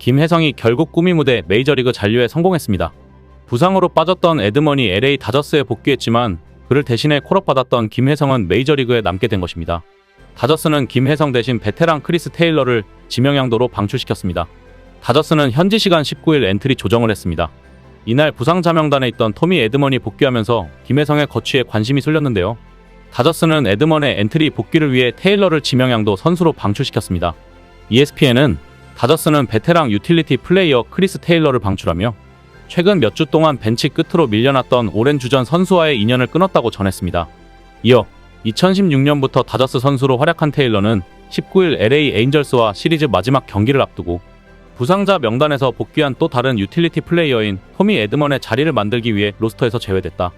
김혜성이 결국 꿈이 무대 메이저리그 잔류에 성공했습니다. 부상으로 빠졌던 에드먼이 LA 다저스에 복귀했지만 그를 대신에 콜업받았던 김혜성은 메이저리그에 남게 된 것입니다. 다저스는 김혜성 대신 베테랑 크리스 테일러를 지명양도로 방출시켰습니다. 다저스는 현지 시간 19일 엔트리 조정을 했습니다. 이날 부상자 명단에 있던 토미 에드먼이 복귀하면서 김혜성의 거취에 관심이 쏠렸는데요. 다저스는 에드먼의 엔트리 복귀를 위해 테일러를 지명양도 선수로 방출시켰습니다. ESPN은 다저스는 베테랑 유틸리티 플레이어 크리스 테일러를 방출하며 최근 몇 주 동안 벤치 끝으로 밀려났던 오랜 주전 선수와의 인연을 끊었다고 전했습니다. 이어 2016년부터 다저스 선수로 활약한 테일러는 19일 LA 에인절스와 시리즈 마지막 경기를 앞두고 부상자 명단에서 복귀한 또 다른 유틸리티 플레이어인 토미 에드먼의 자리를 만들기 위해 로스터에서 제외됐다.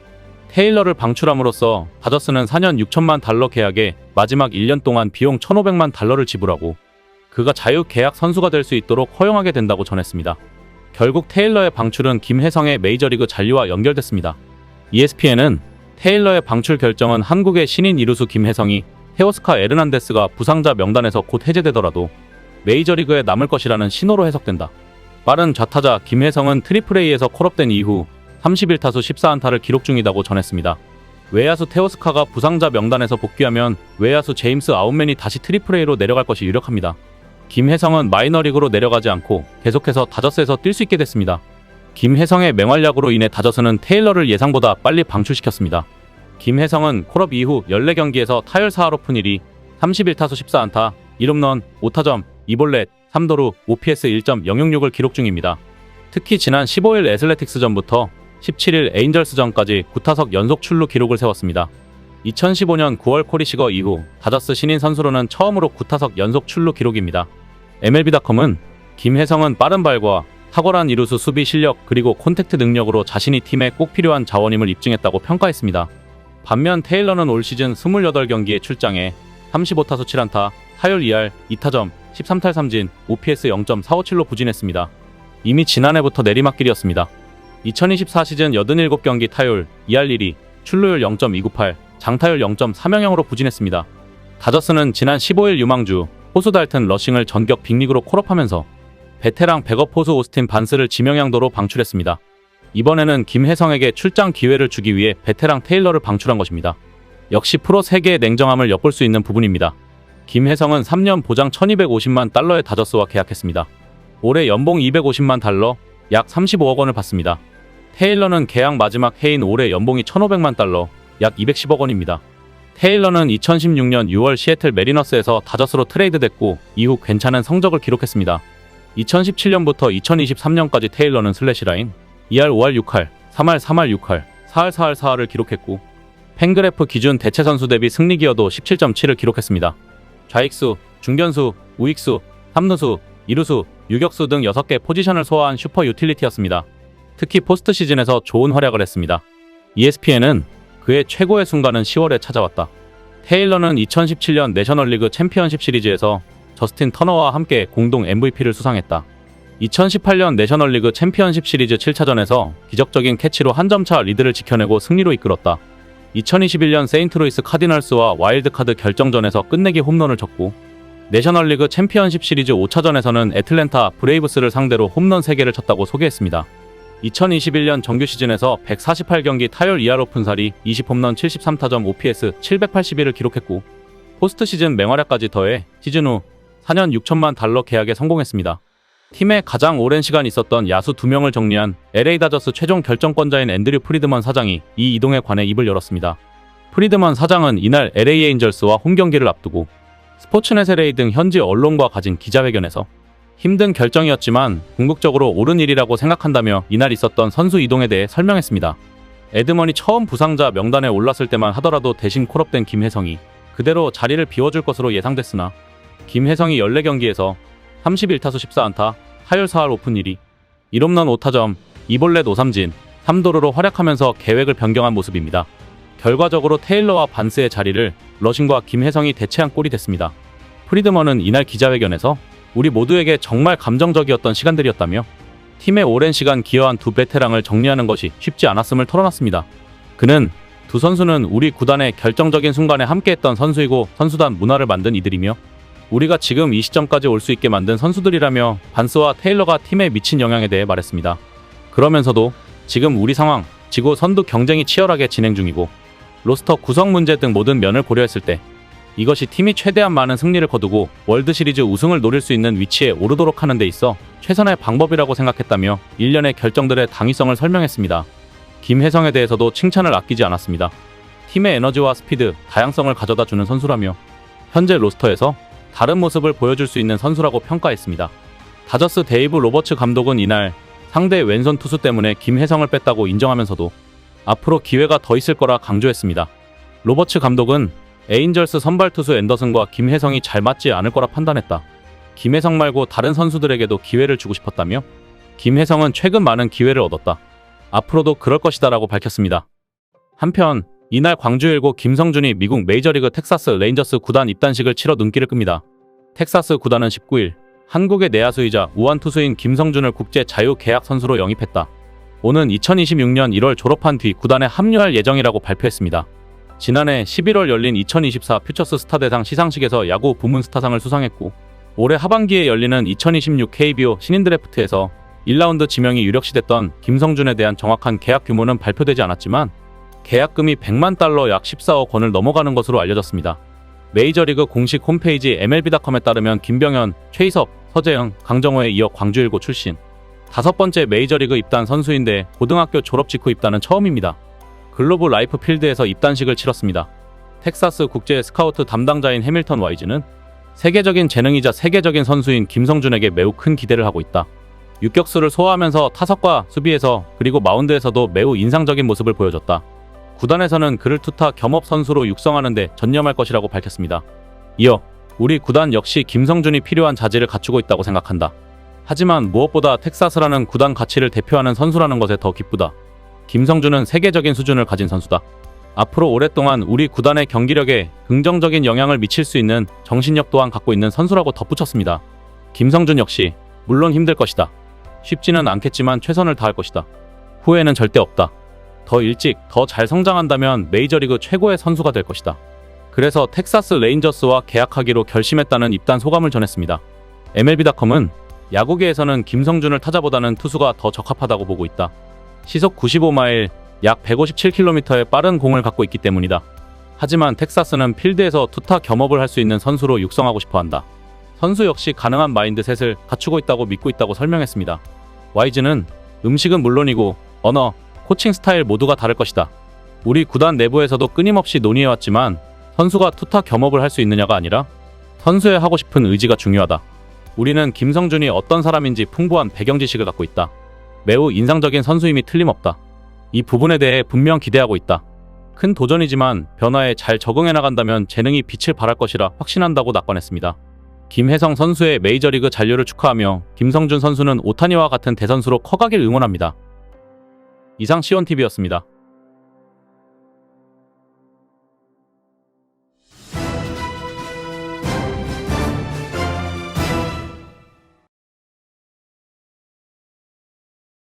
테일러를 방출함으로써 다저스는 4년 6천만 달러 계약에 마지막 1년 동안 비용 1,500만 달러를 지불하고 그가 자유 계약 선수가 될 수 있도록 허용하게 된다고 전했습니다. 결국 테일러의 방출은 김혜성의 메이저리그 잔류와 연결됐습니다. ESPN은 테일러의 방출 결정은 한국의 신인 이루수 김혜성이 테오스카 에르난데스가 부상자 명단에서 곧 해제되더라도 메이저리그에 남을 것이라는 신호로 해석된다. 빠른 좌타자 김혜성은 트리플A에서 콜업된 이후 31타수 14안타를 기록 중이다고 전했습니다. 외야수 테오스카가 부상자 명단에서 복귀하면 외야수 제임스 아웃맨이 다시 트리플A로 내려갈 것이 유력합니다. 김혜성은 마이너리그로 내려가지 않고 계속해서 다저스에서 뛸 수 있게 됐습니다. 김혜성의 맹활약으로 인해 다저스는 테일러를 예상보다 빨리 방출시켰습니다. 김혜성은 콜업 이후 14경기에서 타율 4할 5푼 1리, 31타수 14안타, 1홈런, 5타점, 2볼넷, 3도루, OPS 1.066을 기록 중입니다. 특히 지난 15일 애슬레틱스전부터 17일 에인절스전까지 9타석 연속 출루 기록을 세웠습니다. 2015년 9월 코리시거 이후 다저스 신인 선수로는 처음으로 9타석 연속 출루 기록입니다. MLB.com은 김혜성은 빠른 발과 탁월한 이루수 수비 실력 그리고 콘택트 능력으로 자신이 팀에 꼭 필요한 자원임을 입증했다고 평가했습니다. 반면 테일러는 올 시즌 28경기에 출장해 35타수 7안타, 타율 2할, 2타점, 13탈 3진, OPS 0.457로 부진했습니다. 이미 지난해부터 내리막길이었습니다. 2024 시즌 87경기 타율 2할 1리, 출루율 0.298, 장타율 0.300으로 부진했습니다. 다저스는 지난 15일 유망주 호수 달튼 러싱을 전격 빅리그로 콜업하면서 베테랑 백업 호수 오스틴 반스를 지명양도로 방출했습니다. 이번에는 김혜성에게 출장 기회를 주기 위해 베테랑 테일러를 방출한 것입니다. 역시 프로 세계의 냉정함을 엿볼 수 있는 부분입니다. 김혜성은 3년 보장 1250만 달러의 다저스와 계약했습니다. 올해 연봉 250만 달러, 약 35억 원을 받습니다. 테일러는 계약 마지막 해인 올해 연봉이 1500만 달러, 약 210억 원입니다. 테일러는 2016년 6월 시애틀 메리너스에서 다저스로 트레이드됐고 이후 괜찮은 성적을 기록했습니다. 2017년부터 2023년까지 테일러는 슬래시라인 2할 5할 6할, 3할 3할 6할, 4할 4할 4할을 기록했고 팬그래프 기준 대체 선수 대비 승리 기여도 17.7을 기록했습니다. 좌익수, 중견수, 우익수, 3루수, 2루수, 유격수 등 6개 포지션을 소화한 슈퍼 유틸리티였습니다. 특히 포스트 시즌에서 좋은 활약을 했습니다. ESPN은 그의 최고의 순간은 10월에 찾아왔다. 테일러는 2017년 내셔널리그 챔피언십 시리즈에서 저스틴 터너와 함께 공동 MVP를 수상했다. 2018년 내셔널리그 챔피언십 시리즈 7차전에서 기적적인 캐치로 한 점차 리드를 지켜내고 승리로 이끌었다. 2021년 세인트루이스 카디널스와 와일드카드 결정전에서 끝내기 홈런을 쳤고 내셔널리그 챔피언십 시리즈 5차전에서는 애틀랜타 브레이브스를 상대로 홈런 3개를 쳤다고 소개했습니다. 2021년 정규 시즌에서 148경기 타율 2할 5푼 4리, 20홈런 73타점 OPS 781을 기록했고 포스트 시즌 맹활약까지 더해 시즌 후 4년 6천만 달러 계약에 성공했습니다. 팀에 가장 오랜 시간 있었던 야수 2명을 정리한 LA 다저스 최종 결정권자인 앤드류 프리드먼 사장이 이 이동에 관해 입을 열었습니다. 프리드먼 사장은 이날 LA 에인절스와 홈경기를 앞두고 스포츠넷 LA 등 현지 언론과 가진 기자회견에서 힘든 결정이었지만 궁극적으로 옳은 일이라고 생각한다며 이날 있었던 선수 이동에 대해 설명했습니다. 에드먼이 처음 부상자 명단에 올랐을 때만 하더라도 대신 콜업된 김혜성이 그대로 자리를 비워줄 것으로 예상됐으나 김혜성이 14경기에서 31타수 14안타, 타율 4할 5푼 1리, 1홈런 5타점, 2볼넷 5삼진, 3도루로 활약하면서 계획을 변경한 모습입니다. 결과적으로 테일러와 반스의 자리를 러싱과 김혜성이 대체한 꼴이 됐습니다. 프리드먼은 이날 기자회견에서 우리 모두에게 정말 감정적이었던 시간들이었다며 팀에 오랜 시간 기여한 두 베테랑을 정리하는 것이 쉽지 않았음을 털어놨습니다. 그는 두 선수는 우리 구단의 결정적인 순간에 함께했던 선수이고 선수단 문화를 만든 이들이며 우리가 지금 이 시점까지 올 수 있게 만든 선수들이라며 반스와 테일러가 팀에 미친 영향에 대해 말했습니다. 그러면서도 지금 우리 상황, 지구 선두 경쟁이 치열하게 진행 중이고 로스터 구성 문제 등 모든 면을 고려했을 때 이것이 팀이 최대한 많은 승리를 거두고 월드시리즈 우승을 노릴 수 있는 위치에 오르도록 하는 데 있어 최선의 방법이라고 생각했다며 일련의 결정들의 당위성을 설명했습니다. 김혜성에 대해서도 칭찬을 아끼지 않았습니다. 팀의 에너지와 스피드, 다양성을 가져다 주는 선수라며 현재 로스터에서 다른 모습을 보여줄 수 있는 선수라고 평가했습니다. 다저스 데이브 로버츠 감독은 이날 상대 왼손 투수 때문에 김혜성을 뺐다고 인정하면서도 앞으로 기회가 더 있을 거라 강조했습니다. 로버츠 감독은 에인절스 선발 투수 앤더슨과 김혜성이 잘 맞지 않을 거라 판단했다. 김혜성 말고 다른 선수들에게도 기회를 주고 싶었다며 김혜성은 최근 많은 기회를 얻었다. 앞으로도 그럴 것이다 라고 밝혔습니다. 한편 이날 광주 1고 김성준이 미국 메이저리그 텍사스 레인저스 구단 입단식을 치러 눈길을 끕니다. 텍사스 구단은 19일 한국의 내야수이자 우완 투수인 김성준을 국제 자유 계약 선수로 영입했다. 오는 2026년 1월 졸업한 뒤 구단에 합류할 예정이라고 발표했습니다. 지난해 11월 열린 2024 퓨처스 스타 대상 시상식에서 야구 부문 스타상을 수상했고 올해 하반기에 열리는 2026 KBO 신인 드래프트에서 1라운드 지명이 유력시됐던 김성준에 대한 정확한 계약 규모는 발표되지 않았지만 계약금이 100만 달러 약 14억 원을 넘어가는 것으로 알려졌습니다. 메이저리그 공식 홈페이지 MLB.com에 따르면 김병현, 최희섭, 서재영, 강정호에 이어 광주 1고 출신 5번째 메이저리그 입단 선수인데 고등학교 졸업 직후 입단은 처음입니다. 글로브 라이프 필드에서 입단식을 치렀습니다. 텍사스 국제 스카우트 담당자인 해밀턴 와이즈는 세계적인 재능이자 세계적인 선수인 김성준에게 매우 큰 기대를 하고 있다. 유격수를 소화하면서 타석과 수비에서 그리고 마운드에서도 매우 인상적인 모습을 보여줬다. 구단에서는 그를 투타 겸업 선수로 육성하는 데 전념할 것이라고 밝혔습니다. 이어 우리 구단 역시 김성준이 필요한 자질을 갖추고 있다고 생각한다. 하지만 무엇보다 텍사스라는 구단 가치를 대표하는 선수라는 것에 더 기쁘다. 김성준은 세계적인 수준을 가진 선수다. 앞으로 오랫동안 우리 구단의 경기력에 긍정적인 영향을 미칠 수 있는 정신력 또한 갖고 있는 선수라고 덧붙였습니다. 김성준 역시 물론 힘들 것이다. 쉽지는 않겠지만 최선을 다할 것이다. 후회는 절대 없다. 더 일찍 더 잘 성장한다면 메이저리그 최고의 선수가 될 것이다. 그래서 텍사스 레인저스와 계약하기로 결심했다는 입단 소감을 전했습니다. MLB.com은 야구계에서는 김성준을 타자보다는 투수가 더 적합하다고 보고 있다. 시속 95마일, 약 157km의 빠른 공을 갖고 있기 때문이다. 하지만 텍사스는 필드에서 투타 겸업을 할 수 있는 선수로 육성하고 싶어한다. 선수 역시 가능한 마인드셋을 갖추고 있다고 믿고 있다고 설명했습니다. 와이즈는 음식은 물론이고 언어, 코칭 스타일 모두가 다를 것이다. 우리 구단 내부에서도 끊임없이 논의해왔지만 선수가 투타 겸업을 할 수 있느냐가 아니라 선수의 하고 싶은 의지가 중요하다. 우리는 김성준이 어떤 사람인지 풍부한 배경 지식을 갖고 있다. 매우 인상적인 선수임이 틀림없다. 이 부분에 대해 분명 기대하고 있다. 큰 도전이지만 변화에 잘 적응해 나간다면 재능이 빛을 발할 것이라 확신한다고 낙관했습니다. 김혜성 선수의 메이저리그 잔류를 축하하며 김성준 선수는 오타니와 같은 대선수로 커가길 응원합니다. 이상 C1TV였습니다.